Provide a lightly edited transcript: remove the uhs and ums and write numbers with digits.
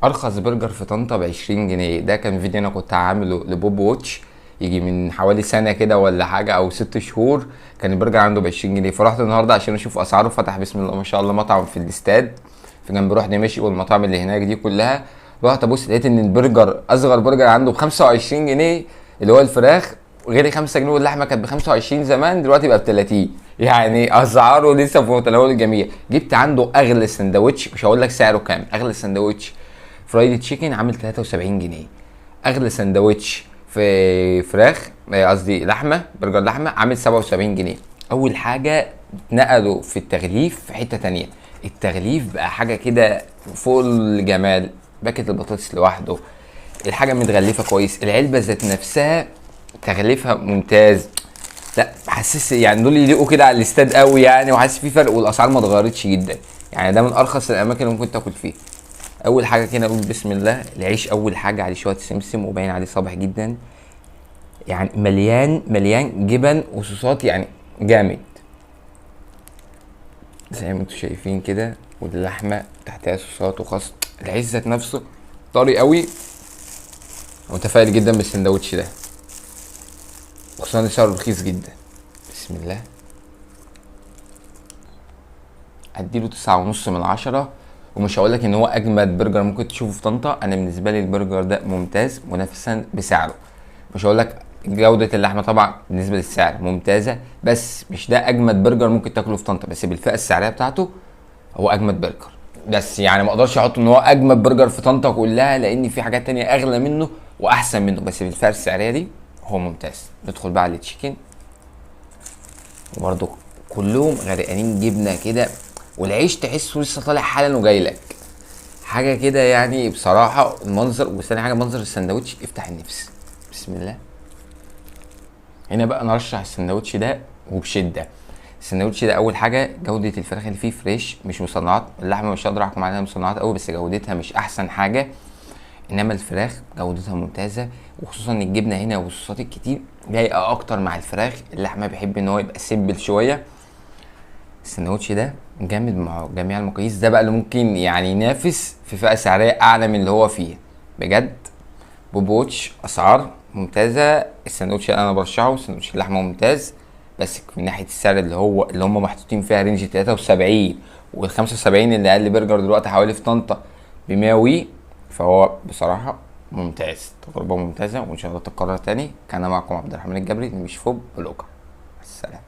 ارخص برجر في طنطا ب20 جنيه. ده كان فيديو انا كنت عامله لبوب واتش يجي من حوالي سنه كده ولا حاجه او 6 شهور. كان البرجر عنده ب20 جنيه، فرحت النهارده عشان اشوف اسعاره. فتح بسم الله ما شاء الله مطعم في الاستاد في جنب روح دمشق والمطاعم اللي هناك دي كلها. رحت ابص لقيت ان البرجر اصغر برجر عنده ب25 جنيه اللي هو الفراخ، غير 5 جنيه، واللحمه كانت ب25 زمان دلوقتي بقى ب30. يعني اسعاره لسه في متناول الجميع. جبت عنده اغلى سندوتش، مش هقول لك سعره كام، اغلى سندوتش فرايدي تشيكن عامل 73 جنيه. اغلى سندوتش في فراخ قصدي لحمه، برجر لحمه عامل 77 جنيه. اول حاجه اتنقلوا في التغليف في حته تانية. التغليف بقى حاجه كده فوق الجمال. باكت البطاطس لوحده، الحاجه متغلفه كويس، العلبه ذات نفسها تغليفها ممتاز. لا حاسس يعني دول يليقوا كده على الاستاد قوي يعني، وحاسس في فرق والاسعار ما اتغيرتش جدا. يعني ده من ارخص الاماكن اللي ممكن تاكل فيها. اول حاجه كده اقول بسم الله. العيش اول حاجه عليه شويه سمسم وباين عليه صابح جدا، يعني مليان مليان جبن وصوصات يعني جامد زي ما انتم شايفين كده. واللحمه تحتها صوصات وخس. العيش ذات نفسه طري قوي. متفائل جدا بالسندوتش ده، خصوصا ان سعره رخيص جدا. بسم الله. اديله 9.5 من 10. ومش هقولك ان هو اجمد برجر ممكن تشوفه في طنطا، انا بالنسبه لي البرجر ده ممتاز منافسا بسعره. مش هقولك جوده اللحمه طبعا بالنسبه للسعر ممتازه، بس مش ده اجمد برجر ممكن تاكله في طنطا، بس بالفئه السعريه بتاعته هو اجمد برجر. بس يعني ما اقدرش احط ان هو اجمد برجر في طنطا كلها، لان في حاجات تانية اغلى منه واحسن منه، بس بالفئه السعريه دي هو ممتاز. ندخل بقى على التشيكن، وبرده كلهم غرقانين جبنه كده، والعيش تحسه لسه طالع حالا وجاي لك حاجه كده. يعني بصراحه المنظر، وثاني حاجه منظر السندوتش يفتح النفس. بسم الله. هنا بقى نرشح السندوتش ده وبشده. السندوتش ده اول حاجه جوده الفراخ اللي فيه فريش مش مصنعات. اللحمه مش هقدر احكم عليها مصنعات قوي، بس جودتها مش احسن حاجه، انما الفراخ جودتها ممتازه. وخصوصا ان الجبنه هنا والصوصات الكتير لايقه اكتر مع الفراخ. اللحمه بيحب ان هو يبقى سيمبل شويه. السندوتش ده جامد مع جميع المقاييس. ده بقى اللي ممكن يعني ينافس في فئة سعرية اعلى من اللي هو فيه بجد. بوب واتش اسعار ممتازة. السندوتش اللي انا برشحه سندوتش اللحمة ممتاز، بس من ناحية السعر اللي هم محطوطين فيها رينج 73 وال 75 اللي اقل برجر دلوقتي حوالي في طنطا ب100 وي. فهو بصراحة ممتاز، تجربة ممتازة وان شاء الله تتكرر تاني. كان معكم عبد الرحمن الجبري، مش فوب بلوجر. السلام.